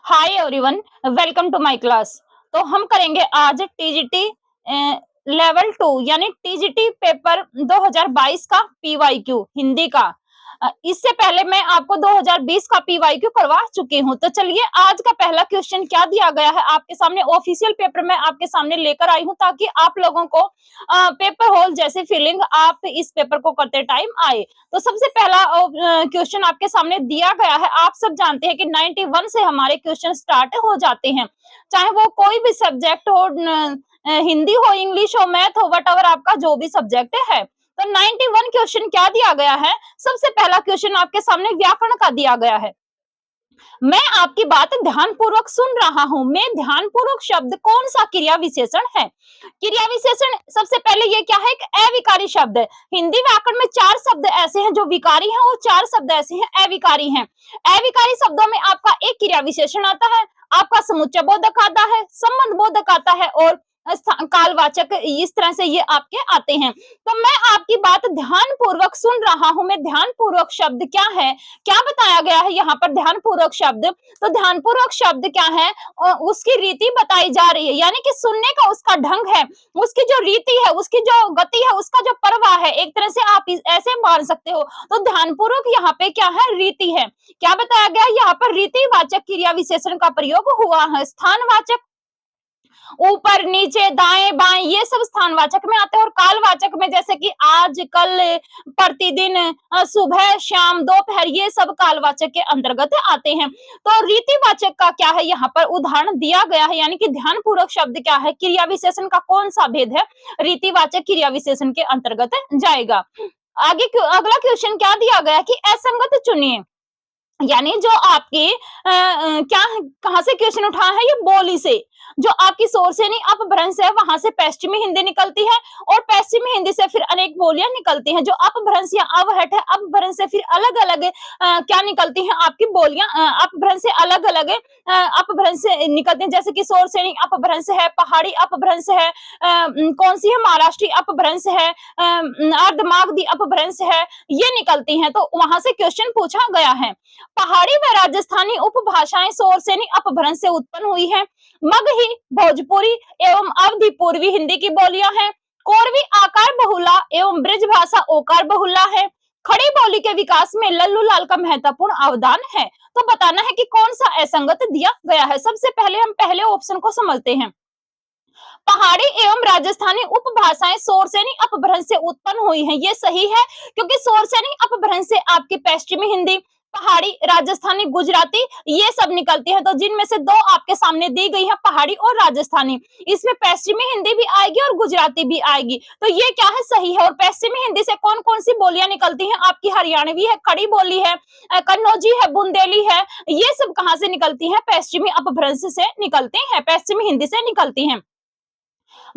Hi everyone, welcome to my class. तो हम करेंगे आज टीजीटी लेवल 2 यानी टीजीटी पेपर 2022 का पीवाईक्यू हिंदी का। इससे पहले मैं आपको 2020 का पीवाईक्यू करवा चुकी हूं। तो चलिए आज का पहला क्वेश्चन क्या दिया गया है आपके सामने ऑफिशियल पेपर में आपके सामने लेकर आई हूं, ताकि आप लोगों को पेपर हॉल जैसी फीलिंग आप इस पेपर को करते टाइम आए। तो सबसे पहला क्वेश्चन आपके सामने दिया गया है। आप सब जानते हैं कि 91 से हमारे क्वेश्चन स्टार्ट हो जाते हैं, चाहे वो कोई भी सब्जेक्ट हो, हिंदी हो, इंग्लिश हो, मैथ हो, वट एवर आपका जो भी सब्जेक्ट है। तो 91 क्वेश्चन क्या दिया गया है? सबसे पहला क्वेश्चन आपके सामने व्याकरण का दिया गया है। मैं आपकी बात ध्यानपूर्वक सुन रहा हूं। मैं ध्यानपूर्वक शब्द कौन सा क्रिया विशेषण है? क्रिया विशेषण सबसे पहले ये क्या है? एक अविकारी शब्द है। हिंदी व्याकरण में 4 शब्द ऐसे हैं जो विकारी हैं और 4 शब्द ऐसे हैं अविकारी हैं। अविकारी शब्दों में आपका एक क्रिया विशेषण आता है, आपका समुच्चय बोधक आता है, संबंध बोधक आता है और कालवाचक, इस तरह से ये आपके आते हैं। तो मैं आपकी बात ध्यानपूर्वक सुन रहा हूं। मैं ध्यानपूर्वक शब्द क्या है, क्या बताया गया है यहाँ पर ध्यानपूर्वक शब्द? तो ध्यानपूर्वक शब्द क्या है? उसकी रीति बताई जा रही है, यानी कि सुनने का उसका ढंग है, उसकी जो रीति है, उसकी जो गति है, उसका जो प्रवाह है, एक तरह से आप ऐसे मान सकते हो। तो ध्यानपूर्वक यहाँ पे क्या है? रीति है। क्या बताया गया? यहाँ पर रीतिवाचक क्रिया विशेषण का प्रयोग हुआ है। स्थानवाचक ऊपर, नीचे, दाएं, बाएं, ये सब स्थानवाचक में आते हैं। और कालवाचक में जैसे कि आज, कल, प्रतिदिन, सुबह, शाम, दोपहर, ये सब कालवाचक के अंतर्गत आते हैं। तो रीतिवाचक का क्या है? यहाँ पर उदाहरण दिया गया है, यानी कि ध्यानपूर्वक शब्द क्या है? क्रिया विशेषण का कौन सा भेद है? रीतिवाचक क्रिया विशेषण के अंतर्गत जाएगा। आगे अगला क्वेश्चन क्या दिया गया कि असंगत चुनिए, यानी जो आपके क्या कहां से क्वेश्चन उठा है? ये बोली से, जो आपकी सोर से नहीं अपभ्रंश है, वहां से पश्चिमी हिंदी निकलती है और पश्चिमी हिंदी से फिर अनेक बोलियां निकलती हैं। जो अपभ्रंश या अवहट है, अपभ्रंश से फिर अलग अलग क्या निकलती हैं आपकी बोलियां? अपभ्रंश से अलग अलग अपभ्रंश से निकलती हैं, जैसे कि सोर से नहीं अपभ्रंश है, पहाड़ी अपभ्रंश है, कौन सी है? महाराष्ट्री अपभ्रंश है, अर्धमागधी अपभ्रंश है, ये निकलती हैं। तो वहां से क्वेश्चन पूछा गया है। पहाड़ी व राजस्थानी उपभाषाएं शोर से नहीं अपभ्रंश से उत्पन्न हुई है। मगही, भोजपुरी एवं अवधी पूर्वी हिंदी की बोलियां हैं। कोरवी आकार बहुला एवं ब्रज भाषा ओकार बहुला है। खड़ी बोली के विकास में लल्लू लाल का महत्वपूर्ण अवदान है। तो बताना है कि कौन सा असंगत दिया गया है। सबसे पहले हम पहले ऑप्शन को समझते हैं। पहाड़ी एवं राजस्थानी उपभाषाएं शोर से नहीं अपभ्रंश से उत्पन्न हुई हैं। ये सही है, क्योंकि शोर से नहीं अपभ्रंश से आपकी पश्चिमी हिंदी, पहाड़ी, राजस्थानी, गुजराती, ये सब निकलती है। तो जिनमें से दो आपके सामने दी गई है, पहाड़ी और राजस्थानी, इसमें पश्चिमी हिंदी भी आएगी और गुजराती भी आएगी। तो ये क्या है? सही है। और पश्चिमी हिंदी से कौन कौन सी बोलियां निकलती हैं? आपकी हरियाणवी है, खड़ी बोली है, कन्नौजी है, बुंदेली है, ये सब कहां से निकलती है? पश्चिमी अपभ्रंश से निकलती है, पश्चिमी हिंदी से निकलती है।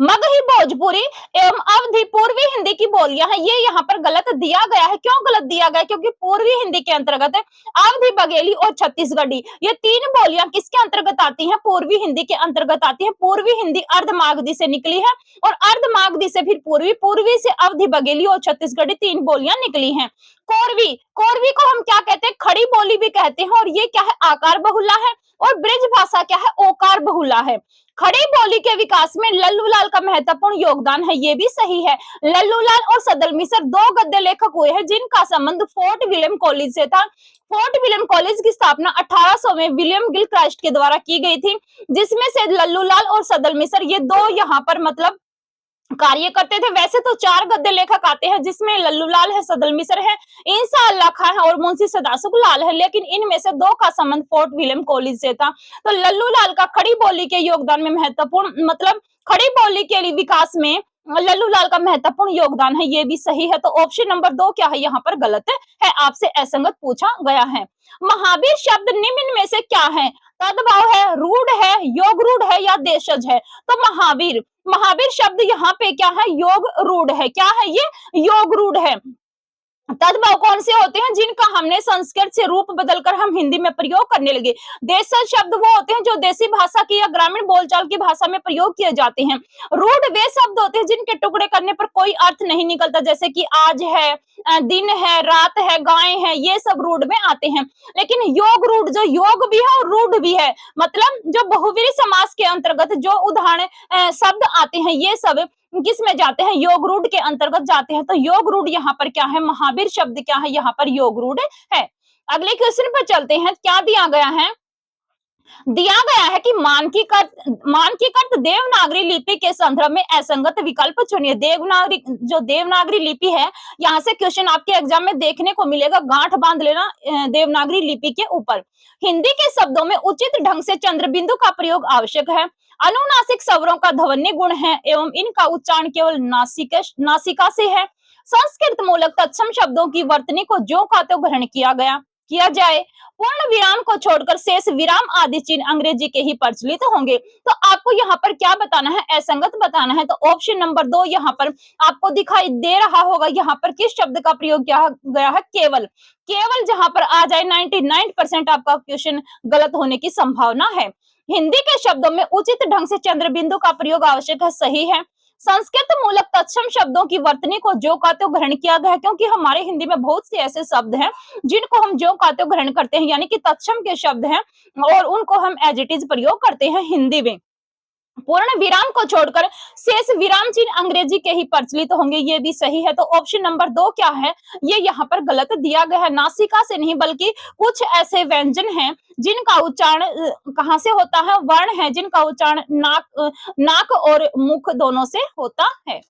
मगही, भोजपुरी एवं अवधी पूर्वी हिंदी की बोलियां हैं। ये यहाँ पर गलत दिया गया है। क्यों गलत दिया गया? क्योंकि पूर्वी हिंदी के अंतर्गत है अवधी, बघेली और छत्तीसगढ़ी, ये 3 बोलियां किसके अंतर्गत आती हैं? पूर्वी हिंदी के अंतर्गत आती है। पूर्वी हिंदी अर्धमागधी से निकली है और अर्धमागधी से फिर पूर्वी, पूर्वी से अवधी, बघेली और छत्तीसगढ़ी, 3 बोलियां निकली हैं। कोरवी, कोरवी को हम क्या कहते हैं? खड़ी बोली भी कहते हैं। और ये क्या है? आकार बहुला है। और ब्रज भाषा क्या है? ओकार बहुला है। खड़ी बोली के विकास में लल्लू लाल का महत्वपूर्ण योगदान है, ये भी सही है। लल्लू लाल और सदल मिश्र 2 गद्य लेखक हुए हैं, जिनका संबंध फोर्ट विलियम कॉलेज से था। फोर्ट विलियम कॉलेज की स्थापना 1800 में विलियम गिलक्राइस्ट के द्वारा की गई थी, जिसमें से लल्लू लाल और सदल मिश्र, ये 2 यहाँ पर मतलब कार्य करते थे। वैसे तो 4 गद्य लेखक आते हैं, जिसमें लल्लू लाल है, सदल मिश्र है, इंसा अल्लाह खां है और मुंशी सदासुख लाल है, लेकिन इनमें से 2 का संबंध फोर्ट विलियम कॉलेज से था। तो लल्लू लाल का खड़ी बोली के योगदान में महत्वपूर्ण, मतलब खड़ी बोली के लिए विकास में लल्लू लाल का महत्वपूर्ण योगदान है, ये भी सही है। तो ऑप्शन नंबर 2 क्या है? यहाँ पर गलत है, आपसे असंगत पूछा गया है। महावीर शब्द निम्न में से क्या है? तद्भाव है, रूढ़ है, योग रूढ़ है या देशज है? तो महावीर, महावीर शब्द यहाँ पे क्या है? योग रूढ़ है। क्या है ये? योग रूढ़ है। तद्भव कौन से होते हैं? जिनका हमने संस्कृत से रूप बदलकर हम हिंदी में प्रयोग करने लगे। देशज शब्द वो होते हैं जो देसी भाषा की या ग्रामीण बोलचाल की भाषा में प्रयोग किए जाते हैं। रूढ़ वे शब्द होते हैं जिनके टुकड़े करने पर कोई अर्थ नहीं निकलता, जैसे कि आज है, दिन है, रात है, गाय है, ये सब रूढ़ में आते हैं। लेकिन योग रूढ़, जो योग भी है और रूढ़ भी है, मतलब जो बहुव्रीहि समास के अंतर्गत जो उदाहरण शब्द आते हैं, ये सब किस में जाते हैं? योग रूढ़ के अंतर्गत जाते हैं। तो योग रूढ़ यहाँ पर क्या है? महावीर शब्द क्या है? यहाँ पर योग रूढ़ है। अगले क्वेश्चन पर चलते हैं। क्या दिया गया है? दिया गया है कि मानकीकृत देवनागरी लिपि के संदर्भ में असंगत विकल्प चुनिए। देवनागरी, जो देवनागरी लिपि है, यहाँ से क्वेश्चन आपके एग्जाम में देखने को मिलेगा, गांठ बांध लेना देवनागरी लिपि के ऊपर। हिंदी के शब्दों में उचित ढंग से चंद्र बिंदु का प्रयोग आवश्यक है। अनुनासिक स्वरों का ध्वनि गुण है एवं इनका उच्चारण केवल नासिका से है। संस्कृत मूलक तत्सम शब्दों की वर्तनी को ज्यों का त्यों ग्रहण किया जाए। पूर्ण विराम को छोड़कर शेष विराम आदि चिन्ह अंग्रेजी के ही प्रचलित होंगे। तो आपको यहाँ पर क्या बताना है? असंगत बताना है। तो ऑप्शन नंबर 2 यहाँ पर आपको दिखाई दे रहा होगा। यहाँ पर किस शब्द का प्रयोग किया गया है? केवल। केवल जहां पर आ जाए 99% आपका क्वेश्चन गलत होने की संभावना है। हिंदी के शब्दों में उचित ढंग से चंद्र बिंदु का प्रयोग आवश्यक है, सही है। संस्कृत मूलक तत्सम शब्दों की वर्तनी को ज्यों का त्यों ग्रहण किया गया है, क्योंकि हमारे हिंदी में बहुत से ऐसे शब्द हैं जिनको हम ज्यों का त्यों ग्रहण करते हैं, यानी कि तत्सम के शब्द हैं और उनको हम एज इट इज प्रयोग करते हैं हिंदी में। पूर्ण विराम को छोड़कर शेष विराम चिन्ह अंग्रेजी के ही प्रचलित होंगे, ये भी सही है। तो ऑप्शन नंबर 2 क्या है? ये यहाँ पर गलत दिया गया है। नासिका से नहीं, बल्कि कुछ ऐसे व्यंजन हैं जिनका उच्चारण कहाँ से होता है? वर्ण है जिनका उच्चारण नाक और मुख दोनों से होता है।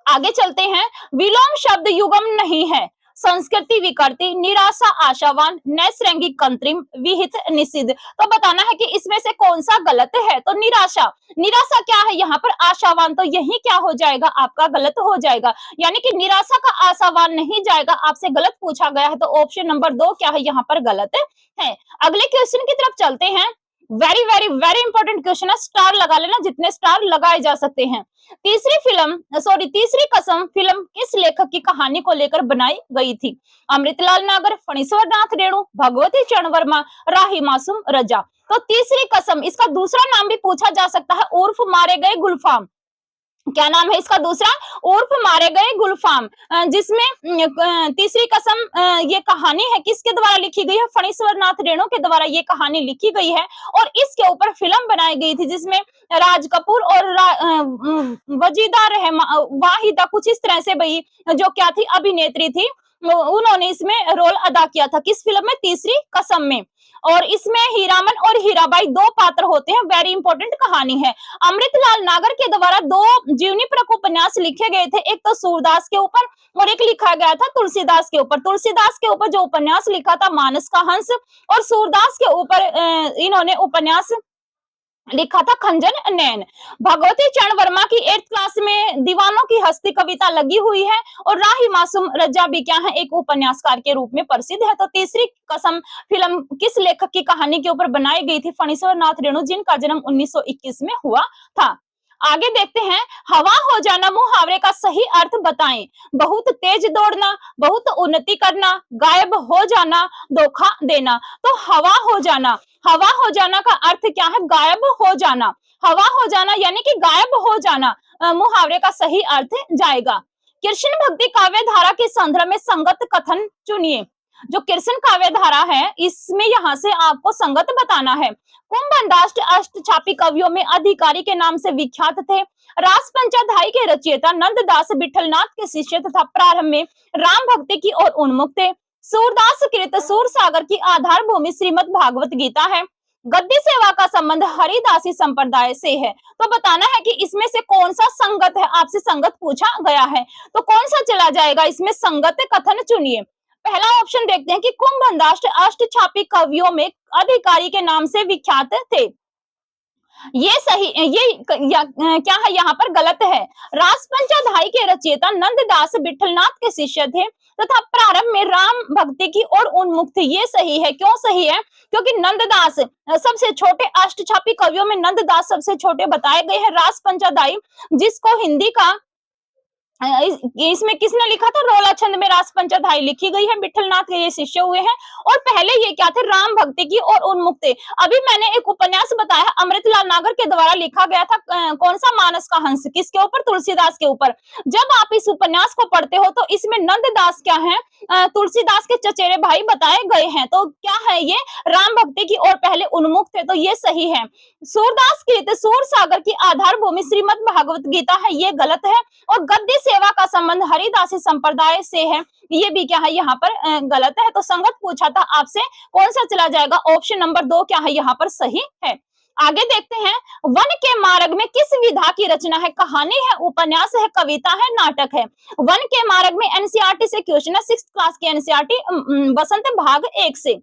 आगे चलते हैं। विलोम शब्द युगम नहीं है। संस्कृति विकृति, निराशा आशावान, नैसर्गिक कृत्रिम, विहित निषिद्ध। तो बताना है कि इसमें से कौन सा गलत है? तो निराशा। निराशा क्या है? यहाँ पर आशावान, तो यही क्या हो जाएगा? आपका गलत हो जाएगा, यानी कि निराशा का आशावान नहीं जाएगा। आपसे गलत पूछा गया है, तो ऑप्शन नंबर 2 क्या है? यहाँ पर गलत है। अगले क्वेश्चन की तरफ चलते हैं। Very very very important question है, स्टार लगा लेना जितने स्टार लगाए जा सकते हैं। तीसरी कसम फिल्म किस लेखक की कहानी को लेकर बनाई गई थी? अमृतलाल नागर, फणीश्वर नाथ रेणु, भगवती चरण वर्मा, राही मासूम रजा। तो तीसरी कसम, इसका दूसरा नाम भी पूछा जा सकता है, उर्फ मारे गए गुलफाम। क्या नाम है इसका दूसरा? उर्फ मारे गए गुलफाम। जिसमें तीसरी कसम ये कहानी है किसके द्वारा लिखी गई है? फणीश्वर नाथ रेणु के द्वारा ये कहानी लिखी गई है और इसके ऊपर फिल्म बनाई गई थी, जिसमें राज कपूर और वजीदा वाहिदा कुछ इस तरह से भाई, जो क्या थी, अभिनेत्री थी, उन्होंने इसमें रोल अदा किया था। किस फिल्म में? तीसरी कसम में। और इसमें हीरामन और हीराबाई दो पात्र होते हैं। वेरी इंपॉर्टेंट कहानी है। अमृतलाल नागर के द्वारा 2 जीवनी परक उपन्यास लिखे गए थे, एक तो सूरदास के ऊपर और एक लिखा गया था तुलसीदास के ऊपर। तुलसीदास के ऊपर जो उपन्यास लिखा था मानस का हंस, और सूरदास के ऊपर इन्होंने उपन्यास लिखा था खंजन नैन। भगवती चरण वर्मा की 8th क्लास में दीवानों की हस्ती कविता लगी हुई है और राही मासूम रजा भी क्या है? एक उपन्यासकार के रूप में प्रसिद्ध है। तो तीसरी कसम फिल्म किस लेखक की कहानी के ऊपर बनाई गई थी? फणीश्वर नाथ रेणु, जिनका जन्म 1921 में हुआ था। आगे देखते हैं। हवा हो जाना मुहावरे का सही अर्थ बताएं। बहुत तेज दौड़ना, बहुत उन्नति करना, गायब हो जाना, धोखा देना। तो हवा हो जाना का अर्थ क्या है? गायब हो जाना। हवा हो जाना यानी कि गायब हो जाना मुहावरे का सही अर्थ जाएगा। कृष्ण भक्ति काव्य धारा के संदर्भ में संगत कथन चुनिए। जो कृष्ण काव्य धारा है, इसमें यहाँ से आपको संगत बताना है। कुंभनदास अष्टछापी कवियों में अधिकारी के नाम से विख्यात थे। रास पंचाध्यायी के रचयिता नंददास विठलनाथ के शिष्य तथा प्रारंभ में राम भक्ति की ओर उन्मुख थे। सूरदास कृत सूर सागर की आधार भूमि श्रीमद् भागवत गीता है। गद्दी सेवा का संबंध हरिदासी संप्रदाय से है। तो बताना है कि इसमें से कौन सा संगत है? आपसे संगत पूछा गया है, तो कौन सा चला जाएगा? इसमें संगत कथन चुनिए। पहला ऑप्शन देखते हैं कि कुंभनदास अष्टछापी कवियों में अधिकारी के नाम से विख्यात थे। ये सही, क्या है? यहाँ पर गलत है। रास पंचाध्यायी के रचयिता नंददास विठलनाथ के शिष्य थे तथा प्रारंभ में राम भक्ति की ओर उन्मुख थे। ये सही है। क्यों सही है? क्योंकि नंददास सबसे छोटे अष्टछापी कवियों में नंददास सबसे छोटे बताए गए हैं। रास पंचाध्यायी, जिसको हिंदी का इसमें किसने लिखा था? रोला छंद में रास पंचधाई लिखी गई है, विठलनाथ के ये शिष्य हुए हैं। और पहले ये क्या थे? राम भक्ति की और उन्मुख थे। अभी मैंने एक उपन्यास बताया, अमृतलाल नागर के द्वारा लिखा गया था, कौन सा? मानस का हंस। किसके ऊपर? तुलसीदास के ऊपर। जब आप इस उपन्यास को पढ़ते हो तो इसमें नंददास क्या है? तुलसीदास के चचेरे भाई बताए गए हैं। तो क्या है ये? राम भक्ति की और पहले उन्मुख थे, तो ये सही है। सूरदास कृत सूर सागर की आधार भूमि श्रीमद् भागवत गीता है, ये गलत है। और गद्दी सेवा का संबंध हरिदासी संप्रदाय से है, ये भी क्या है? यहाँ पर गलत है। तो संगत पूछा था आपसे, कौन सा चला जाएगा? ऑप्शन नंबर 2 क्या है? यहाँ पर सही है। आगे देखते हैं, वन के मार्ग में किस विधा की रचना है? कहानी है, उपन्यास है, कविता है, नाटक है? वन के मार्ग में एनसीईआरटी से क्वेश्चन है, 6th क्लास की एनसीईआरटी बसंत भाग 1 से।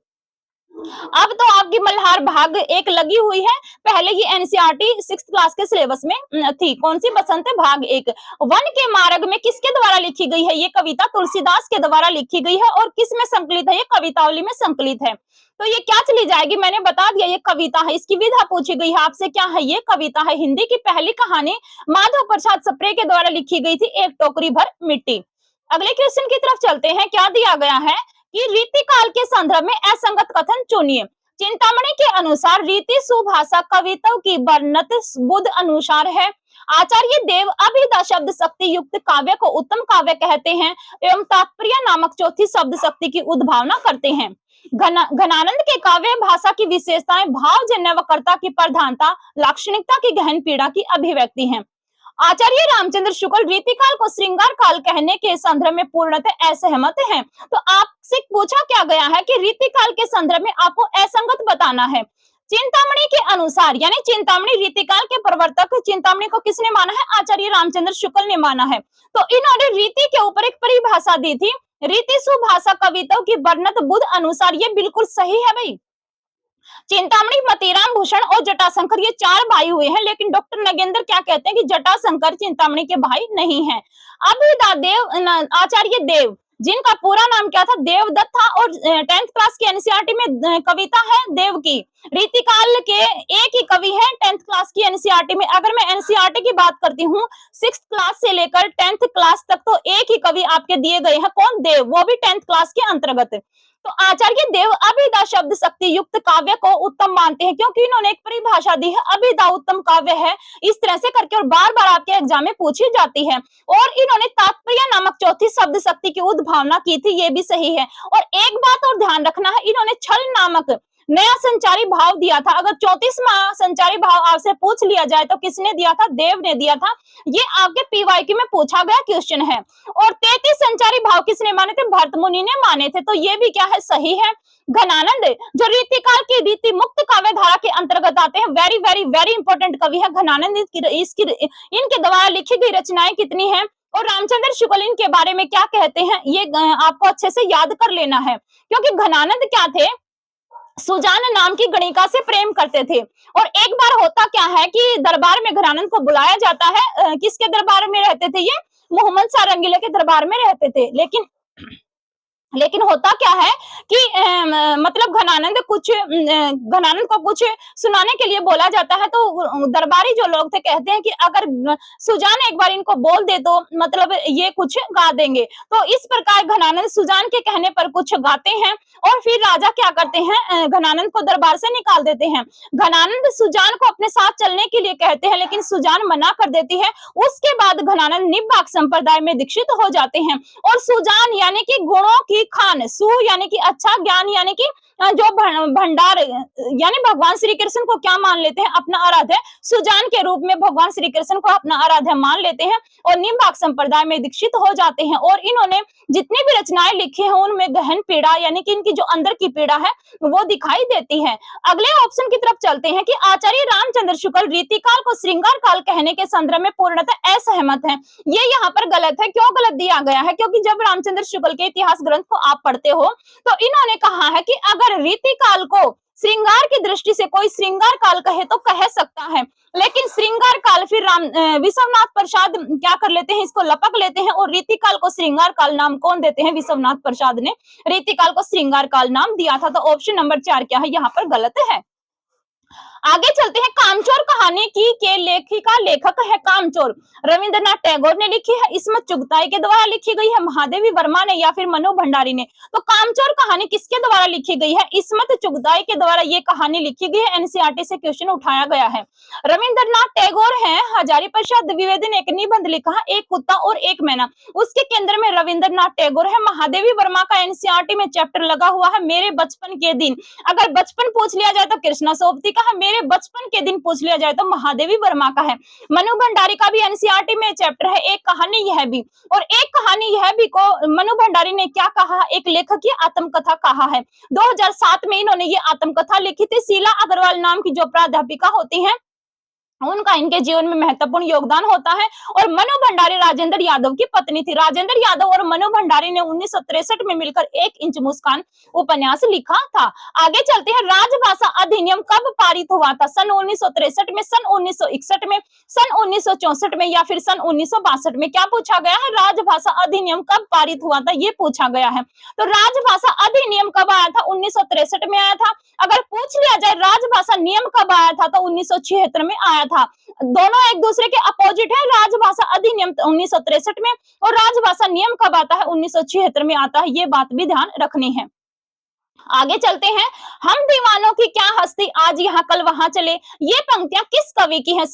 अब तो आपकी मल्हार भाग 1 लगी हुई है, पहले ये एनसीईआरटी 6th क्लास के सिलेबस में थी। कौन सी? बसंत भाग 1। वन के मार्ग में किसके द्वारा लिखी गई है? ये कविता तुलसीदास के द्वारा लिखी गई है। और किस में संकलित है? ये कवितावली में संकलित है। तो ये क्या चली जाएगी? मैंने बता दिया, ये कविता है। इसकी विधा पूछी गई है आपसे, क्या है? ये कविता है। हिंदी की पहली कहानी माधव प्रसाद सप्रे के द्वारा लिखी गई थी, एक टोकरी भर मिट्टी। अगले क्वेश्चन की तरफ चलते हैं। क्या दिया गया है कि रीतिकाल के संदर्भ में असंगत कथन चुनिए। चिंतामणि के अनुसार रीति सुभाषा कविता की वर्णत बुध अनुसार है। आचार्य देव अभिधा शब्द शक्ति युक्त काव्य को उत्तम काव्य कहते हैं एवं तात्पर्य नामक चौथी शब्द शक्ति की उद्भावना करते हैं। घनानंद के काव्य भाषा की विशेषताएं भावजन्य व कर्ता की प्रधानता, लाक्षणिकता की गहन पीड़ा की अभिव्यक्ति है। आचार्य रामचंद्र शुक्ल रीतिकाल को श्रृंगार काल कहने के संदर्भ में पूर्णतः असहमत हैं। तो आपसे पूछा क्या गया है कि रीतिकाल के संदर्भ में आपको असंगत बताना है। चिंतामणि के अनुसार, यानी चिंतामणि रीतिकाल के प्रवर्तक, चिंतामणि को किसने माना है? आचार्य रामचंद्र शुक्ल ने माना है। तो इन्होंने रीति के ऊपर एक परिभाषा दी थी, रीति सुभाषा कविताओं की वर्णत बुध अनुसार। ये बिल्कुल सही है भाई। चिंतामणि, मतीराम भूषण और जटाशंकर ये 4 भाई हुए हैं, लेकिन डॉक्टर नगेंद्र क्या कहते हैं कि जटाशंकर चिंतामणि के भाई नहीं हैं। अभिदा देव, आचार्य देव, जिनका पूरा नाम क्या था? देवदत्त था। और 10th क्लास की एनसीईआरटी में कविता है देव की। रीतिकाल के एक ही कवि है 10th क्लास की एनसीईआरटी में। अगर मैं एनसीईआरटी की बात करती हूँ 6th क्लास से लेकर 10th क्लास तक, तो एक ही कवि आपके दिए गए हैं। कौन? देव, वो भी 10th क्लास के अंतर्गत। तो आचार्य देव अभिधा शब्द शक्ति युक्त काव्य को उत्तम मानते हैं, क्योंकि इन्होंने एक परिभाषा दी है, अभिधा उत्तम काव्य है, इस तरह से करके, और बार बार आपके एग्जाम में पूछी जाती है। और इन्होंने तात्पर्य नामक चौथी शब्द शक्ति की उद्भावना की थी, ये भी सही है। और एक बात और ध्यान रखना है, इन्होंने छल नामक नया संचारी भाव दिया था। अगर 34वां संचारी भाव आपसे पूछ लिया जाए तो किसने दिया था? देव ने दिया था। ये आपके पीवाईक्यू में पूछा गया क्वेश्चन है। और 33 संचारी भाव किसने माने थे? भरत मुनि ने माने थे। तो ये भी क्या है? सही है। घनानंद जो रीतिकाल की रीति मुक्त काव्य धारा के अंतर्गत आते हैं, वेरी वेरी वेरी इंपॉर्टेंट कवि है घनानंद। इनके द्वारा लिखी गई रचनाएं कितनी हैं? और रामचंद्र शुक्ल इनके बारे में क्या कहते हैं, ये आपको अच्छे से याद कर लेना है। क्योंकि घनानंद क्या थे? सुजान नाम की गणिका से प्रेम करते थे। और एक बार होता क्या है कि दरबार में घनानंद को बुलाया जाता है। किसके दरबार में रहते थे ये? मोहम्मद शाह रंगीला के दरबार में रहते थे। लेकिन होता क्या है कि मतलब घनानंद को कुछ सुनाने के लिए बोला जाता है। तो दरबारी जो लोग थे कहते हैं कि अगर सुजान एक बार इनको बोल दे तो मतलब ये कुछ गा देंगे। तो इस प्रकार घनानंद सुजान के कहने पर कुछ गाते हैं, और फिर राजा क्या करते हैं? घनानंद को दरबार से निकाल देते हैं। घनानंद सुजान को अपने साथ चलने के लिए कहते हैं, लेकिन सुजान मना कर देती है। उसके बाद घनानंद निब्बाक संप्रदाय में दीक्षित हो जाते हैं। और सुजान यानी कि गुणों की खान, सु यानी कि अच्छा, ज्ञान यानी कि जो भंडार, यानी भगवान श्री कृष्ण को क्या मान लेते हैं? अपना आराध्य। सुजान के रूप में भगवान श्री कृष्ण को अपना आराध्य मान लेते हैं और निम्बाक संप्रदाय में दीक्षित हो जाते हैं। और इन्होंने जितनी भी रचनाएं लिखी हैं उनमें गहन पीड़ा, यानी कि इनकी जो अंदर की पीड़ा है वो दिखाई देती है। अगले ऑप्शन की तरफ चलते हैं कि आचार्य रामचंद्र शुक्ल रीतिकाल को श्रृंगार काल कहने के संदर्भ में पूर्णतः असहमत है। ये यहाँ पर गलत है। क्यों गलत दिया गया है? क्योंकि जब रामचंद्र शुक्ल के इतिहास ग्रंथ को आप पढ़ते हो तो इन्होंने कहा है कि अगर रीतिकाल को श्रृंगार की दृष्टि से कोई श्रृंगार काल कहे तो कह सकता है, लेकिन श्रृंगार काल फिर विश्वनाथ प्रसाद क्या कर लेते हैं? इसको लपक लेते हैं और रीतिकाल को श्रृंगार काल नाम कौन देते हैं? विश्वनाथ प्रसाद ने रीतिकाल को श्रृंगार काल नाम दिया था। तो ऑप्शन नंबर 4 क्या है? यहाँ पर गलत है। आगे चलते हैं, कामचोर कहानी की के लेखिका लेखक है कामचोर, रविंद्रनाथ टैगोर ने लिखी है, इसमें चुगताई के द्वारा लिखी गई है, महादेवी वर्मा ने या फिर मनु भंडारी ने। तो कामचोर कहानी किसके द्वारा लिखी गई है? इसमत चुगताई के द्वारा ये कहानी लिखी गई है। एनसीईआरटी से क्वेश्चन उठाया गया है। रविंद्रनाथ टैगोर हैं, हजारी प्रसाद द्विवेदी ने एक निबंध लिखा है, एक कुत्ता और एक मैना, उसके केंद्र में रविंद्रनाथ टैगोर है। महादेवी वर्मा का एनसीईआरटी में चैप्टर लगा हुआ है, मेरे बचपन के दिन। अगर बचपन पूछ लिया जाए तो कृष्णा सोबती का है, मेरे बचपन के दिन पूछ लिया जाए तो महादेवी वर्मा का है। मनु भंडारी का भी एनसीईआरटी में चैप्टर है, एक कहानी यह भी, और एक कहानी यह भी को मनु भंडारी ने क्या कहा, एक लेखक की आत्मकथा कहा है। 2007 में इन्होंने ये आत्मकथा लिखी थी। शीला अग्रवाल नाम की जो प्राध्यापिका होती हैं, उनका इनके जीवन में महत्वपूर्ण योगदान होता है। और मनु भंडारी राजेंद्र यादव की पत्नी थी। राजेंद्र यादव और मनु भंडारी ने 1963 में मिलकर 1 इंच मुस्कान उपन्यास लिखा था। आगे चलते हैं, राजभाषा अधिनियम कब पारित हुआ था? सन 1963 में, सन 1961 में, सन 1964 में या फिर सन 1962 में? क्या पूछा गया है? राजभाषा अधिनियम कब पारित हुआ था, ये पूछा गया है। तो राजभाषा अधिनियम कब आया था? 1963 में आया था। अगर पूछ लिया जाए राजभाषा नियम कब आया था, तो 1976 में आया था। दोनों एक दूसरे के अपोजिट है। राजभाषा अधिनियम 1963 में और राजभाषा नियम कब आता है? 1976 में आता है। ये बात भी ध्यान रखनी है। आगे चलते हैं, हम दीवानों की क्या हस्ती, आज यहाँ कल वहां चले, ये पंक्तियां किस कवि की हैं?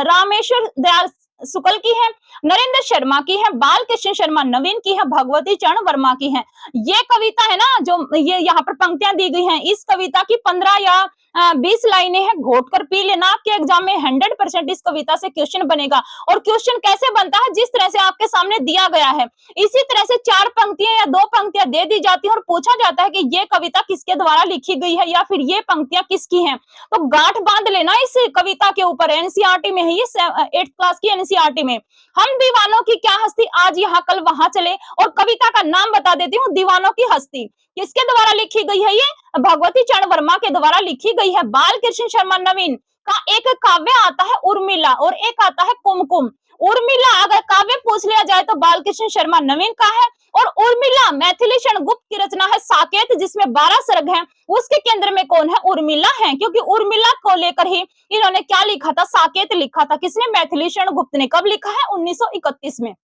रामेश्वर दयाल शुक्ल की है, नरेंद्र शर्मा की है, बाल कृष्ण शर्मा नवीन की है, भगवती चरण वर्मा की है। ये कविता है ना, जो ये यहाँ पर पंक्तियां दी गई हैं, इस कविता की 15 या 20 लाइनें हैं। घोट कर पी लेना, आपके एग्जाम में 100% इस कविता से क्वेश्चन बनेगा। और क्वेश्चन कैसे बनता है? जिस तरह से आपके सामने दिया गया है, इसी तरह से 4 पंक्तियां या 2 पंक्तियां दे दी जाती है और पूछा जाता है कि ये कविता किसके द्वारा लिखी गई है या फिर ये पंक्तियां किसकी हैं। तो गांठ बांध लेना इस कविता के ऊपर। एनसीईआरटी में है ये, 8th क्लास की एनसीईआरटी में। हम दीवानों की क्या हस्ती, आज यहाँ कल वहां चले, और कविता का नाम बता देती हूँ, दीवानों की हस्ती। किसके द्वारा लिखी गई है? ये भगवती चरण वर्मा के द्वारा लिखी गई है। बाल कृष्ण शर्मा नवीन का एक काव्य आता है उर्मिला और एक आता है कुमकुम। उर्मिला अगर काव्य पूछ लिया जाए तो बाल कृष्ण शर्मा नवीन का है, और उर्मिला मैथिली शरण गुप्त की रचना है साकेत, जिसमें 12 सर्ग हैं। उसके केंद्र में कौन है? उर्मिला है, क्योंकि उर्मिला को लेकर ही इन्होंने क्या लिखा था? साकेत लिखा था। किसने? मैथिली शरण गुप्त ने। कब लिखा है? 1931 में।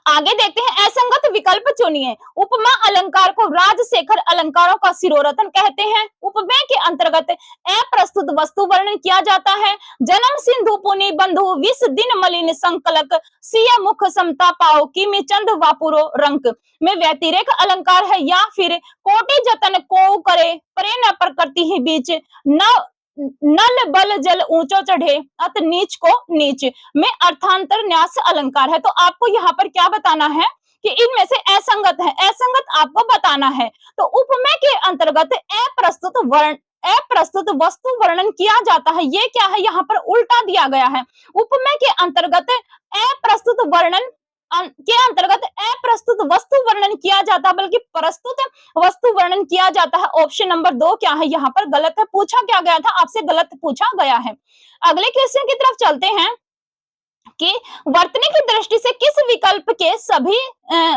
आगे देखते हैं, असंगत विकल्प चुनिए। उपमा अलंकार को राजशेखर अलंकारों का शिरोरतन कहते हैं। उपमेय के अंतर्गत अप्रस्तुत वस्तु वर्णन किया जाता है। जन्म सिंधु पुनि बंधु विष दिन मलिन संकलक, सिय मुख समता पाओ किमि चंद वापुरो रंक में व्यतिरेक अलंकार है, या फिर कोटि जतन को करे परे न प्रकृति ही बीच, न नल बल जल ऊंचो चढ़े अत नीच को नीच में अर्थांतर न्यास अलंकार है। तो आपको यहाँ पर क्या बताना है कि इनमें से असंगत है, असंगत आपको बताना है। तो उपमेय के अंतर्गत अप्रस्तुत वस्तु वर्णन किया जाता है। ये क्या है? यहाँ पर उल्टा दिया गया है। उपमेय के अंतर्गत अप्रस्तुत वर्णन के अंतर्गत अप्रस्तुत वस्तु वर्णन किया जाता है, बल्कि प्रस्तुत वस्तु वर्णन किया जाता है। ऑप्शन नंबर 2 क्या है? यहाँ पर गलत है। पूछा क्या गया था? आपसे गलत पूछा गया है। अगले क्वेश्चन की तरफ चलते हैं कि वर्तनी की दृष्टि से किस विकल्प के सभी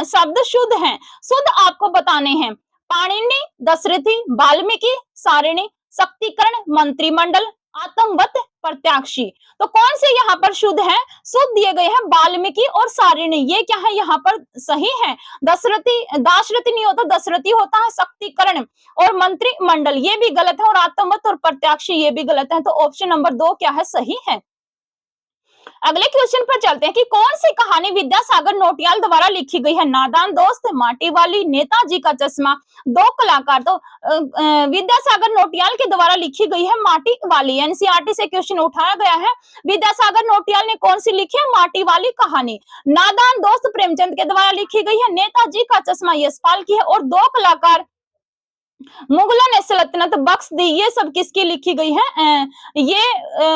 शब्द शुद्ध हैं? शुद्ध आपको बताने हैं। पाणिनि, दशरथी, वाल्मीकि, सारिणी, शक्तिकरण, मंत्रिमंडल, आत्मवत, प्रत्याक्षी। तो कौन से यहाँ पर शुद्ध हैं? शुद्ध दिए गए हैं वाल्मीकि और सारिणी। ये क्या है? यहाँ पर सही है। दाशरथी नहीं होता, दशरथी होता है। शक्तिकरण और मंत्रिमंडल ये भी गलत है, और आत्मवत और प्रत्याक्षी ये भी गलत है। तो ऑप्शन नंबर 2 क्या है? सही है। अगले क्वेश्चन पर चलते हैं कि कौन सी कहानी विद्यासागर नौटियाल द्वारा लिखी गई है? नादान दोस्त, माटी वाली, नेताजी का चश्मा, दो कलाकार। तो विद्यासागर नौटियाल के द्वारा लिखी गई है माटी वाली। एनसीईआरटी से क्वेश्चन उठाया गया है। विद्यासागर नौटियाल ने कौन सी लिखी है? माटी वाली कहानी। नादान दोस्त प्रेमचंद के द्वारा लिखी गई है। नेताजी का चश्मा यशपाल की है, और दो कलाकार मुगलों ने सल्तनत बख्श दी। ये सब किसकी लिखी गई है? ये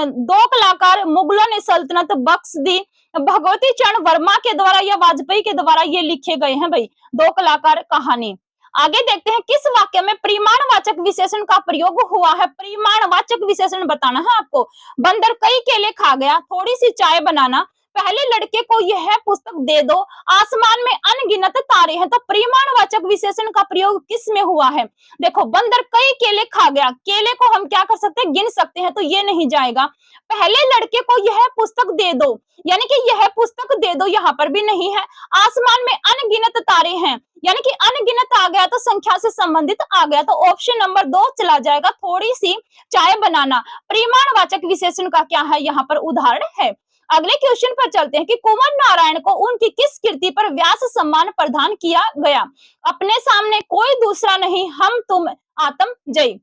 दो कलाकार मुगलों ने सल्तनत बख्श दी भगवती चरण वर्मा के द्वारा या वाजपेयी के द्वारा ये लिखे गए हैं भाई, दो कलाकार कहानी। आगे देखते हैं, किस वाक्य में परिमाणवाचक विशेषण का प्रयोग हुआ है? परिमाणवाचक विशेषण बताना है आपको। बंदर कई केले खा गया, थोड़ी सी चाय बनाना, पहले लड़के को यह पुस्तक दे दो, आसमान में अनगिनत तारे हैं। तो परिमाणवाचक विशेषण का प्रयोग किस में हुआ है? देखो, बंदर कई केले खा गया, केले को हम क्या कर सकते हैं, गिन सकते हैं, तो ये नहीं जाएगा। पहले लड़के को यह पुस्तक दे दो, यानी कि यह पुस्तक दे दो, यहाँ पर भी नहीं है। आसमान में अनगिनत तारे हैं, यानी कि अनगिनत आ गया तो संख्या से संबंधित आ गया, तो ऑप्शन नंबर 2 चला जाएगा। थोड़ी सी चाय बनाना परिमाणवाचक विशेषण का क्या है, यहाँ पर उदाहरण है। अगले क्वेश्चन पर चलते हैं कि कुंवर नारायण को उनकी किस कृति पर व्यास सम्मान प्रदान किया गया? अपने सामने कोई दूसरा नहीं, हम तुम आत्म जय।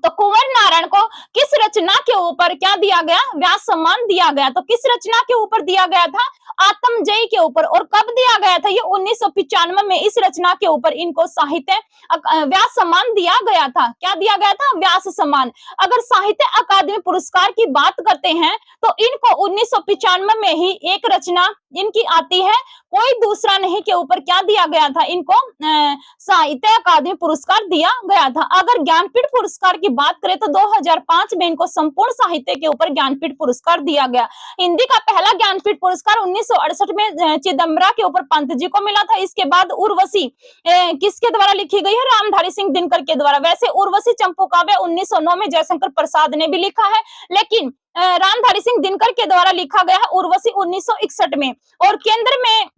तो कुंवर नारायण को किस रचना के ऊपर क्या दिया गया, व्यास सम्मान दिया गया? तो किस रचना के ऊपर दिया गया था? आत्मजयी के ऊपर। और कब दिया गया था? ये 1995 में इस रचना के ऊपर इनको साहित्य व्यास सम्मान दिया गया था। क्या दिया गया था? व्यास सम्मान। अगर साहित्य अकादमी पुरस्कार की बात करते हैं तो इनको 1995 में ही एक रचना इनकी आती है, कोई दूसरा नहीं, के ऊपर क्या दिया गया था? इनको साहित्य अकादमी पुरस्कार दिया गया था। अगर ज्ञानपीठ पुरस्कार की बात करें तो 2005 में इनको संपूर्ण साहित्य के ऊपर ज्ञानपीठ पुरस्कार दिया गया। हिंदी का पहला ज्ञानपीठ पुरस्कार 1968 में चिदम्बरा के ऊपर पंत जी को मिला था। इसके बाद उर्वशी किसके द्वारा लिखी गई है? रामधारी सिंह दिनकर के द्वारा। वैसे उर्वशी चंपू काव्य 1909 में जयशंकर प्रसाद ने भी लिखा है, लेकिन रामधारी सिंह दिनकर के द्वारा लिखा गया है उर्वशी 1961 में। और केंद्र में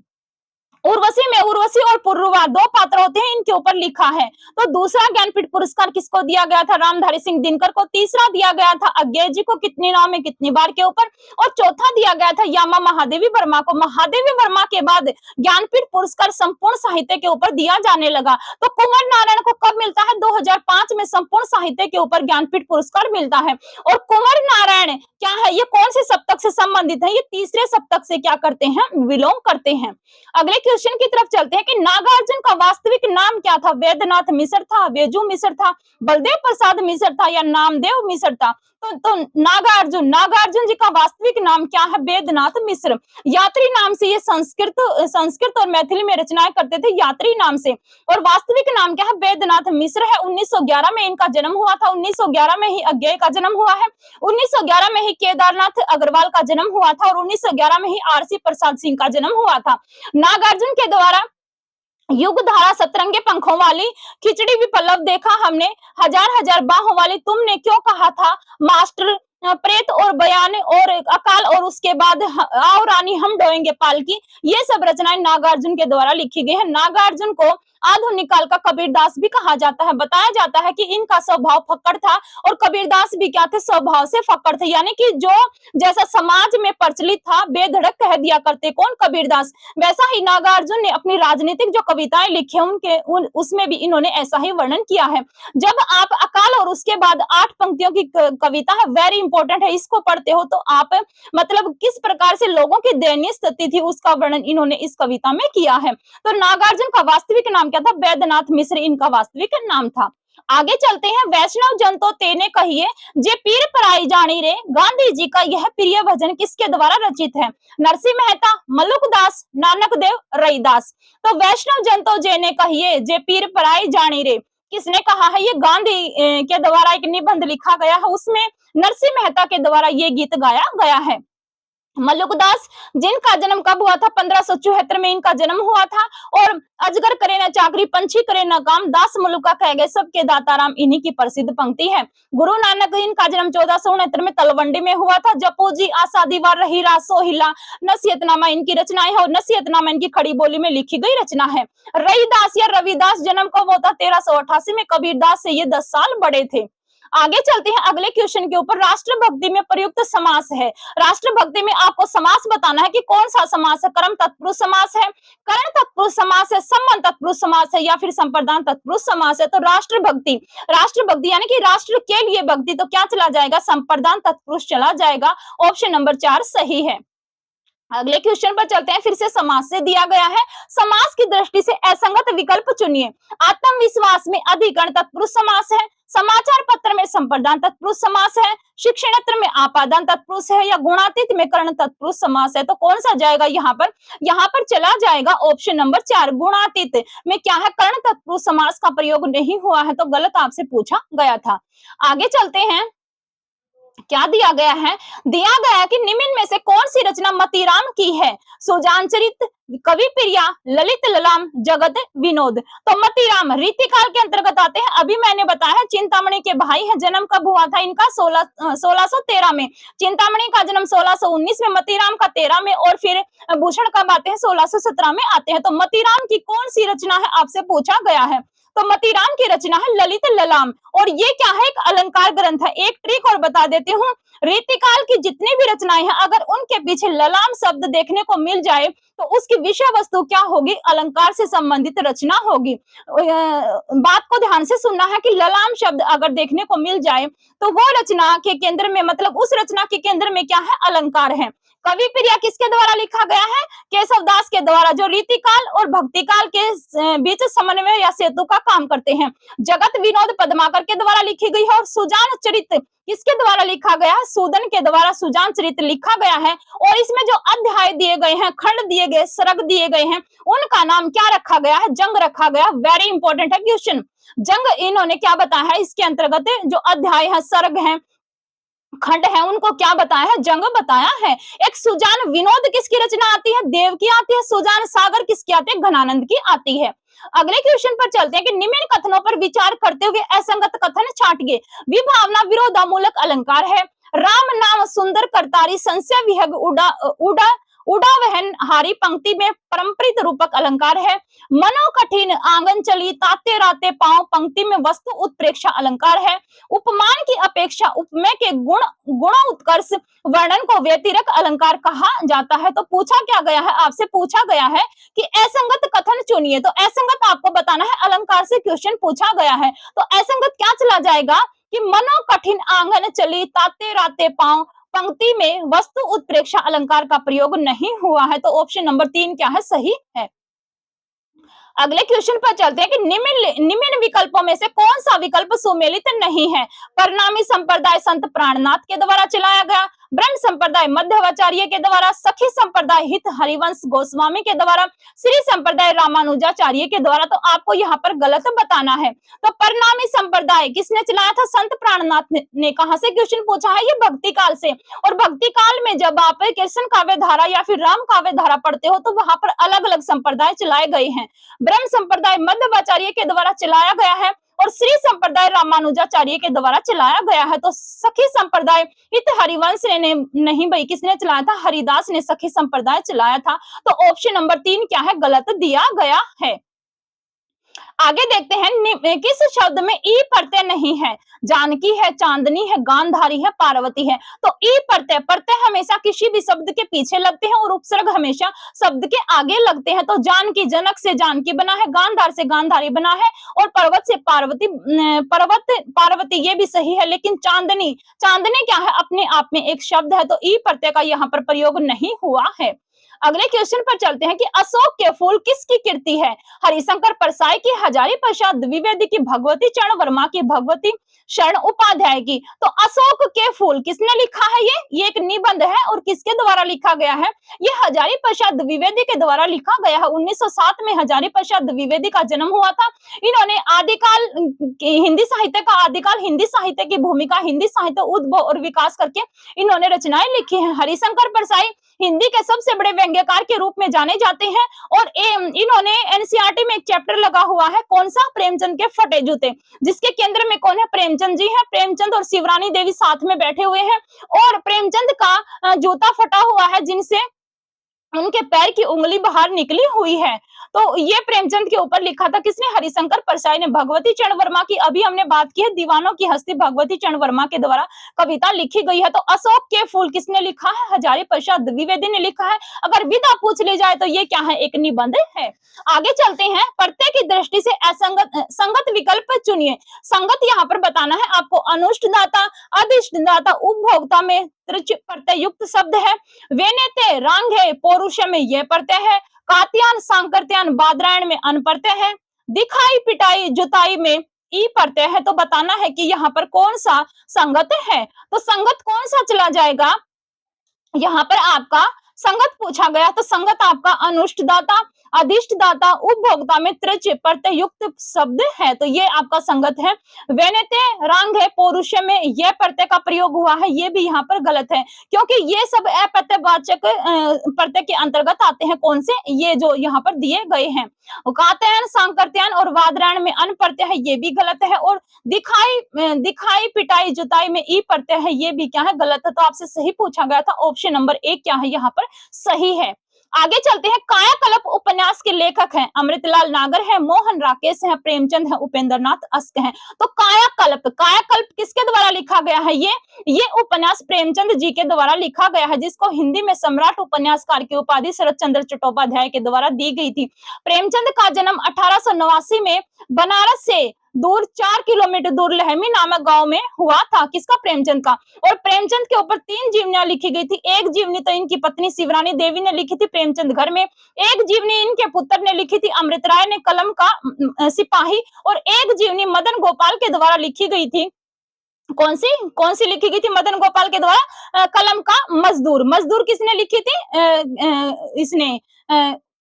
उर्वशी और पुरुरवा 2 पात्र होते हैं, इनके ऊपर लिखा है। तो दूसरा ज्ञानपीठ पुरस्कार किसको दिया गया था? रामधारी सिंह दिनकर को। तीसरा दिया गया था अज्ञेय जी को, कितनी नाव में कितनी बार के ऊपर। और चौथा दिया गया था यामा महादेवी वर्मा को। महादेवी वर्मा के बाद ज्ञानपीठ पुरस्कार संपूर्ण साहित्य के ऊपर दिया जाने लगा। तो कुंवर नारायण को कब मिलता है? 2005 में संपूर्ण साहित्य के ऊपर ज्ञानपीठ पुरस्कार मिलता है। और कुंवर नारायण क्या है, ये कौन से सप्तक से संबंधित है? ये तीसरे सप्तक से क्या करते हैं? बिलोंग करते हैं। अगले क्वेश्चन की तरफ चलते हैं कि नागार्जुन का वास्तविक नाम क्या था? वैद्यनाथ मिश्र था, वेजू मिश्र था, बलदेव प्रसाद मिश्र था, या नामदेव मिश्र था? तो नागार्जुन जी का वास्तविक नाम क्या है? वेद्यनाथ मिश्र। यात्री नाम से ये संस्कृत और मैथिली में रचनाएं करते थे, यात्री नाम से। और वास्तविक नाम क्या है? वेद्यनाथ मिश्र है। 1911 में इनका जन्म हुआ था। 1911 में ही अज्ञेय का जन्म हुआ है। 1911 में ही केदारनाथ अग्रवाल का जन्म हुआ था। और 1911 में ही आरसी प्रसाद सिंह का जन्म हुआ था। नागार्जुन के द्वारा युग धारा, सतरंगे पंखों वाली, खिचड़ी विप्लव देखा हमने, हजार हजार बाहों वाली, तुमने क्यों कहा था, मास्टर, प्रेत और बयान और अकाल, और उसके बाद आओ रानी हम ढोएंगे पालकी, ये सब रचनाएं नागार्जुन के द्वारा लिखी गई है। नागार्जुन को आधुनिक काल का कबीरदास भी कहा जाता है। बताया जाता है कि इनका स्वभाव फक्कड़ था, और कबीरदास भी क्या थे? स्वभाव से फक्कड़ थे, यानी कि जो जैसा समाज में प्रचलित था बेधड़क कह दिया करते। कौन? कबीरदास। वैसा ही नागार्जुन ने अपनी राजनीतिक जो कविताएं लिखी उसमें भी इन्होंने ऐसा ही वर्णन किया है। जब आप अकाल और उसके बाद 8 पंक्तियों की कविता है, वेरी इंपॉर्टेंट है, इसको पढ़ते हो तो आप मतलब किस प्रकार से लोगों की दयनीय स्थिति थी उसका वर्णन इन्होंने इस कविता में किया है। तो नागार्जुन का वास्तविक नाम क्या था? वैद्यनाथ मिश्र इनका वास्तविक नाम था। आगे चलते हैं। वैष्णव जन तो तेने कहिए, जे पीर पराई जानी रे, गांधी जी का यह प्रिय भजन किसके द्वारा रचित है? नरसिंह मेहता, मलुकदास, नानक देव, रईदास। तो वैष्णव जन तो जेने कहिए, जे पीर पराई जानी रे, किसने कहा है? ये गांधी के द्वारा एक निबंध लिखा गया है, उसमें नरसिंह मेहता के द्वारा ये गीत गाया गया है। मलुकदास जिनका जन्म कब हुआ था? 1574 में इनका जन्म हुआ था। और अजगर करे न चाकरी, पंछी करे न काम, दास मलुका कह गए सबके दाता राम, इन्हीं की प्रसिद्ध पंक्ति है। गुरु नानक इनका जन्म 1469 में तलवंडी में हुआ था। जपू जी आशा दीवार रही रासो हिला, नसीहतनामा इनकी रचनाएं है, और नसीहतनामा इनकी खड़ी बोली में लिखी गई रचना है। रईदास या रविदास जन्म कब होता? 1388 में। कबीरदास से ये 10 साल बड़े थे। आगे चलते हैं अगले क्वेश्चन के ऊपर। राष्ट्रभक्ति में प्रयुक्त समास है। राष्ट्रभक्ति में आपको समास बताना है कि कौन सा समास है। कर्म तत्पुरुष समास है, करण तत्पुरुष समास है, संबंध तत्पुरुष समास है, या फिर संप्रदान तत्पुरुष समास है। तो राष्ट्रभक्ति यानी कि राष्ट्र के लिए भक्ति, तो क्या चला जाएगा? संप्रदान तत्पुरुष चला जाएगा। ऑप्शन नंबर 4 सही है। अगले क्वेश्चन पर चलते हैं। फिर से समास से दिया गया है। समास की दृष्टि से असंगत विकल्प चुनिए। आत्मविश्वास में अधिकरण तत्पुरुष समास है, समाचार पत्र में संप्रदान तत्पुरुष समास है, शिक्षणत्र में आपादान तत्पुरुष है, या गुणातीत में कर्ण तत्पुरुष समास है। तो कौन सा जाएगा यहाँ पर? यहाँ पर चला जाएगा ऑप्शन नंबर 4। गुणातीत में क्या है? कर्ण तत्पुरुष समास का प्रयोग नहीं हुआ है, तो गलत आपसे पूछा गया था। आगे चलते हैं। क्या दिया गया है? दिया गया है कि निम्न में से कौन सी रचना मतीराम की है? सुजानचरित, कवि प्रिया, ललित ललाम, जगत विनोद। तो मतीराम रीतिकाल के अंतर्गत आते हैं। अभी मैंने बताया चिंतामणि के भाई हैं। जन्म कब हुआ था इनका? 1613 में। चिंतामणि का जन्म 1619 में, मतीराम का 13 में, और फिर भूषण कब आते हैं? 1617 में आते हैं। तो मतीराम की कौन सी रचना है आपसे पूछा गया है? तो मतीराम की रचना है ललित ललाम। और ये क्या है? एक अलंकार ग्रंथ है। एक ट्रिक और बता देती हूँ, रीतिकाल की जितनी भी रचनाएं हैं, अगर उनके पीछे ललाम शब्द देखने को मिल जाए तो उसकी विषय वस्तु क्या होगी? अलंकार से संबंधित रचना होगी। बात को ध्यान से सुनना है कि ललाम शब्द अगर देखने को मिल जाए तो वो रचना के केंद्र में, मतलब उस रचना के केंद्र में क्या है? अलंकार है। कवि प्रिया किसके द्वारा लिखा गया है? केशवदास के द्वारा, जो रीतिकाल और भक्तिकाल के बीच समन्वय या सेतु का काम करते हैं। जगत विनोद पद्माकर के द्वारा लिखी गई है। और सुजान चरित किसके द्वारा लिखा गया है? सूदन के द्वारा सुजान चरित लिखा गया है। और इसमें जो अध्याय दिए गए हैं, खंड दिए गए, सर्ग दिए गए हैं, उनका नाम क्या रखा गया है? जंग रखा गया। वेरी इंपॉर्टेंट है क्वेश्चन। जंग इन्होंने क्या बताया है? इसके अंतर्गत जो अध्याय है, सर्ग है, खंड है, उनको क्या बताया है? जंग बताया है। एक सुजान विनोद किसकी रचना आती है? देव की आती है। सुजान सागर किसकी आती है? घनानंद की आती है। अगले क्वेश्चन पर चलते हैं कि निम्न कथनों पर विचार करते हुए असंगत कथन छांटिए। विभावना विरोधामूलक अलंकार है। राम नाम सुंदर करतारी, संशय विहग उड़ा उड़ा उड़ावहन हारी पंक्ति में परंपरित रूपक अलंकार है। मनो कठिन आंगन चली, ताते राते पांव पंक्ति में वस्तु उत्प्रेक्षा अलंकार है। उपमान की अपेक्षा उपमेय के गुण उत्कर्ष वर्णन को व्यतिरक अलंकार कहा जाता है। तो पूछा क्या गया है? आपसे पूछा गया है कि असंगत कथन चुनिए। तो असंगत आपको बताना है, अलंकार से क्वेश्चन पूछा गया है। तो असंगत क्या चला जाएगा कि मनो कठिन आंगन चली, ताते राते पांव पंक्ति में वस्तु उत्प्रेक्षा अलंकार का प्रयोग नहीं हुआ है। तो ऑप्शन नंबर 3 क्या है? सही है। अगले क्वेश्चन पर चलते हैं कि निम्न विकल्पों में से कौन सा विकल्प सुमेलित नहीं है? परिणामी संप्रदाय संत प्राणनाथ के द्वारा चलाया गया, ब्रह्म संप्रदाय मध्वाचार्य के द्वारा, सखी संप्रदाय हित हरिवंश गोस्वामी के द्वारा, श्री संप्रदाय रामानुजाचार्य के द्वारा। तो आपको यहाँ पर गलत बताना है। तो परिणामी संप्रदाय किसने चलाया था? संत प्राणनाथ ने। कहां से क्वेश्चन पूछा है? ये भक्ति काल से। और भक्ति काल में जब आप कृष्ण काव्य धारा या फिर राम काव्य धारा पढ़ते हो तो वहां पर अलग अलग संप्रदाय चलाए गए हैं। ब्रह्म संप्रदाय मध्वाचार्य के द्वारा चलाया गया है और श्री संप्रदाय रामानुजाचार्य के द्वारा चलाया गया है। तो सखी संप्रदाय इत हरिवंश ने नहीं भाई, किसने चलाया था? हरिदास ने सखी संप्रदाय चलाया था। तो ऑप्शन नंबर 3 क्या है? गलत दिया गया है। आगे देखते हैं किस शब्द में ई प्रत्यय नहीं है? जानकी है, चांदनी है, गांधारी है, पार्वती है। तो ई प्रत्यय, प्रत्यय हमेशा किसी भी शब्द के पीछे लगते हैं और उपसर्ग हमेशा शब्द के आगे लगते हैं। तो जानकी जनक से जानकी बना है, गांधार से गांधारी बना है, और पर्वत से पार्वती, पार्वती ये भी सही है। लेकिन चांदनी, चांदनी क्या है? अपने आप में एक शब्द है। तो ई प्रत्यय का यहाँ पर प्रयोग नहीं हुआ है। अगले क्वेश्चन पर चलते हैं कि अशोक के फूल किसकी कृति है? हरिशंकर परसाई की, हजारी प्रसाद द्विवेदी की, भगवती चरण वर्मा की, भगवती शरण उपाध्याय की। तो अशोक के फूल किसने लिखा है? ये एक निबंध है। और किसके द्वारा लिखा गया है? ये हजारी प्रसाद द्विवेदी के द्वारा लिखा गया है। 1907 में हजारी प्रसाद द्विवेदी का जन्म हुआ था। इन्होंने आदिकाल हिंदी साहित्य का, आदिकाल हिंदी साहित्य की भूमिका, हिंदी साहित्य उद्भव और विकास करके इन्होंने रचनाएं लिखी हैं। हरिशंकर परसाई हिंदी के सबसे बड़े व्यंग्यकार के रूप में जाने जाते हैं। और इन्होंने एनसीईआरटी में एक चैप्टर लगा हुआ है, कौन सा? प्रेमचंद के फटे जूते, जिसके केंद्र में कौन है? प्रेमचंद जी हैं। प्रेमचंद और शिवरानी देवी साथ में बैठे हुए हैं और प्रेमचंद का जूता फटा हुआ है, जिनसे उनके पैर की उंगली बाहर निकली हुई है। तो ये प्रेमचंद के ऊपर लिखा था। किसने? हरिशंकर परसाई ने। भगवती चरण वर्मा की अभी हमने बात की है, दीवानों की हस्ती भगवती चरण वर्मा के द्वारा कविता लिखी गई है। तो अशोक के फूल किसने लिखा है? हजारी प्रसाद द्विवेदी ने लिखा है। अगर विधा पूछ ली जाए तो ये क्या है? एक निबंध है। आगे चलते हैं, प्रत्यय की दृष्टि से असंगत संगत विकल्प चुनिए। संगत यहाँ पर बताना है आपको। अनुष्ठदाता, अधिष्ठदाता, उपभोक्ता में प्रत्यय युक्त शब्द है। वेनेते रांगे पौरुष में यह प्रत्यय है। कात्यायन सांकर्त्यायन बादरायण में अन प्रत्यय है। दिखाई पिटाई जुताई में ई प्रत्यय है। तो बताना है कि यहाँ पर कौन सा संगत है। तो संगत कौन सा चला जाएगा? यहाँ पर आपका संगत पूछा गया तो संगत आपका अनुष्ठदाता, अधिष्ठदाता उपभोक्ता में त्रिच प्रत्यय युक्त शब्द है, तो ये आपका संगत है। वेनेते रंग है पौरुषे में यह प्रत्यय का प्रयोग हुआ है, ये भी यहाँ पर गलत है, क्योंकि ये सब अप्रत्ययवाचक प्रत्यय के अंतर्गत आते हैं। कौन से? ये जो यहाँ पर दिए गए हैं। कातयन, सांकृत्यायन और वादरायण में अन प्रत्यय है, ये भी गलत है। और दिखाई पिटाई जुताई में ई प्रत्यय है, ये भी क्या है? गलत है। तो आपसे सही पूछा गया था, ऑप्शन नंबर 1 क्या है यहाँ पर सही है। आगे चलते हैं। कायाकल्प उपन्यास के लेखक हैं अमृतलाल नागर है, मोहन राकेश है, प्रेमचंद है, उपेंद्र नाथ अस्क हैं। तो कायाकल्प किसके द्वारा लिखा गया है? ये उपन्यास प्रेमचंद जी के द्वारा लिखा गया है, जिसको हिंदी में सम्राट उपन्यासकार की उपाधि शरद चंद्र चट्टोपाध्याय के द्वारा दी गई थी। प्रेमचंद का जन्म 1889 में बनारस से दूर 4 किलोमीटर दूर लहमी नामक गांव में हुआ था। किसका? प्रेमचंद का। और प्रेमचंद के ऊपर 3 जीवनियां लिखी गई थी। एक जीवनी तो इनकी पत्नी शिवरानी देवी ने लिखी थी प्रेमचंद घर में, एक जीवनी इनके पुत्र ने लिखी थी अमृत राय ने कलम का सिपाही, और एक जीवनी मदन गोपाल के द्वारा लिखी गई थी। कौन सी लिखी गई थी? मदन गोपाल के द्वारा कलम का मजदूर। मजदूर किसने लिखी थी? इसने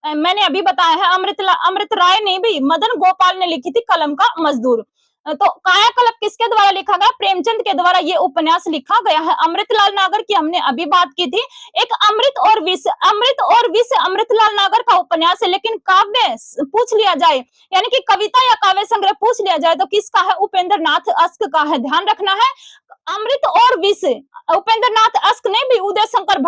मैंने अभी बताया है अमृत राय ने भी, मदन गोपाल ने लिखी थी कलम का मजदूर। तो कायाकल्प किसके द्वारा लिखा गया? प्रेमचंद के द्वारा ये उपन्यास लिखा गया है। अमृतलाल नागर की हमने अभी बात की थी। एक अमृत और विष अमृतलाल नागर का उपन्यास है, लेकिन काव्य पूछ लिया जाए, यानी कि कविता या काव्य संग्रह पूछ लिया जाए, तो किसका है? उपेंद्र नाथ अस्क का है। ध्यान रखना है, अमृत और विष उपेंद्र नाथ अस्क ने भी उदय शंकर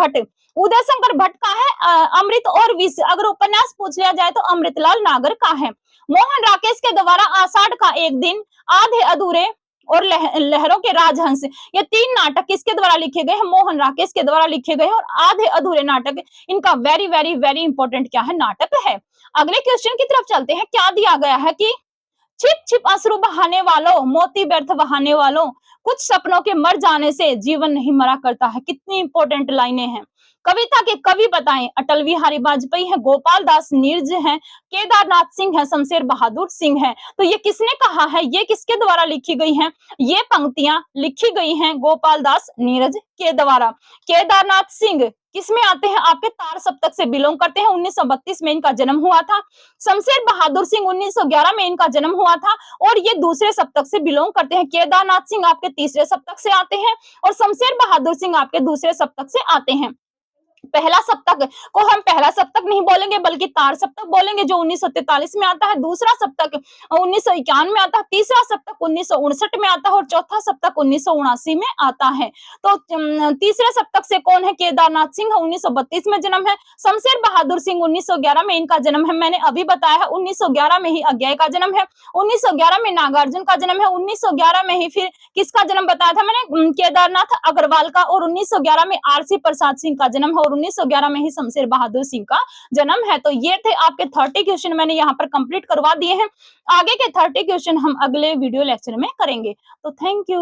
भट्ट का है। अमृत और विष अगर उपन्यास पूछ लिया जाए तो अमृतलाल नागर का है। मोहन राकेश के द्वारा आषाढ़ का एक दिन, आधे अधूरे और लहरों के राजहंस, ये 3 नाटक किसके द्वारा लिखे गए हैं? मोहन राकेश के द्वारा लिखे गए हैं। और आधे अधूरे नाटक इनका वेरी वेरी वेरी इंपॉर्टेंट क्या है? नाटक है। अगले क्वेश्चन की तरफ चलते हैं। क्या दिया गया है कि छिप छिप अश्रु बहाने वालों, मोती व्यर्थ बहाने वालों, कुछ सपनों के मर जाने से जीवन नहीं मरा करता है। कितनी इंपॉर्टेंट लाइनें हैं। कविता के कवि बताएं। अटल बिहारी वाजपेयी है, गोपाल दास नीरज है, केदारनाथ सिंह है, शमशेर बहादुर सिंह है। तो ये किसने कहा है? ये किसके द्वारा लिखी गई हैं? ये पंक्तियां लिखी गई हैं गोपाल दास नीरज के द्वारा। केदारनाथ सिंह किसमें आते हैं? आपके तार सप्तक से बिलोंग करते हैं। 1932 में इनका जन्म हुआ था। शमशेर बहादुर सिंह 1911 में इनका जन्म हुआ था, और ये दूसरे सप्तक से बिलोंग करते हैं। केदारनाथ सिंह आपके तीसरे सप्तक से आते हैं, और शमशेर बहादुर सिंह आपके दूसरे सप्तक से आते हैं। पहला सप्तक को हम पहला सप्तक नहीं बोलेंगे, बल्कि तार सप्तक बोलेंगे, जो 1943 में आता है। दूसरा सप्तक 1951 में आता है, तीसरा सप्तक 1959 में आता है, और चौथा सप्तक 1979 में आता है। तो तीसरे सप्तक से कौन है? केदारनाथ सिंह 1932 में जन्म है। शमशेर बहादुर सिंह 1911 में इनका जन्म है। मैंने अभी बताया है 1911 में ही अज्ञेय का जन्म है, 1911 में नागार्जुन का जन्म है, 1911 में ही फिर किसका जन्म बताया था मैंने? केदारनाथ अग्रवाल का। और 1911 में आरसी प्रसाद सिंह का जन्म है, और 1911 में ही शमशेर बहादुर सिंह का जन्म है। तो ये थे आपके 30 क्वेश्चन, मैंने यहाँ पर कंप्लीट करवा दिए हैं। आगे के 30 क्वेश्चन हम अगले वीडियो लेक्चर में करेंगे। तो थैंक यू।